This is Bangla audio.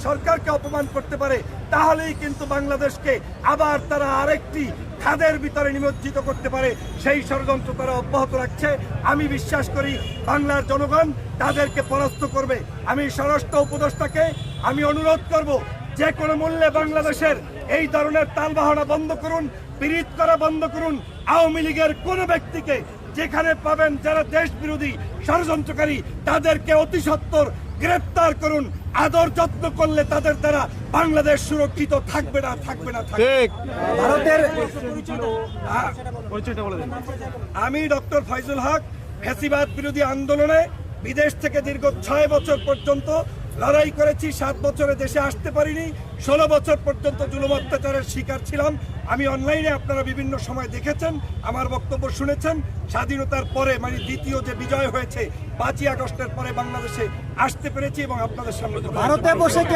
সরকারকে অপমান করতে পারে, তাহলেই কিন্তু বাংলাদেশকে আবার তারা আরেকটি খাদের ভিতরে নিমজ্জিত করতে পারে। সেই ষড়যন্ত্র তারা অব্যাহত রাখছে। আমি বিশ্বাস করি বাংলার জনগণ তাদেরকে পরাস্ত করবে। আমি স্বরাষ্ট্র উপদেষ্টাকে আমি অনুরোধ করব, যে কোনো মূল্যে বাংলাদেশের এই ধরনের তালবাহনা বন্ধ করুন, পীড়িত করা বন্ধ করুন। আওয়ামী লীগের কোন ব্যক্তিকে যেখানে পাবেন যারা দেশ বিরোধী ষড়যন্ত্রকারী, তাদেরকে অতি সত্বর গ্রেপ্তার করুন। আদর যত্ন করলে তাদের দ্বারা বাংলাদেশ সুরক্ষিত থাকবে না। ভারতের আমি ডক্টর ফয়জুল হক, ফ্যাসিবাদ বিরোধী আন্দোলনে বিদেশ থেকে দীর্ঘ 6 বছর পর্যন্ত লড়াই করেছি। 7 বছরে দেশে আসতে পারিনি। 16 বছর পর্যন্ত জুলুম অত্যাচারের শিকার ছিলাম। আমি অনলাইনে আপনারা বিভিন্ন সময় দেখেছেন, আমার বক্তব্য শুনেছেন। স্বাধীনতার পরে মানে দ্বিতীয় যে বিজয় হয়েছে 5ই আগস্টের পরে বাংলাদেশে আসতে পেরেছি এবং আপনাদের সামনে ভারতে বসে কেউ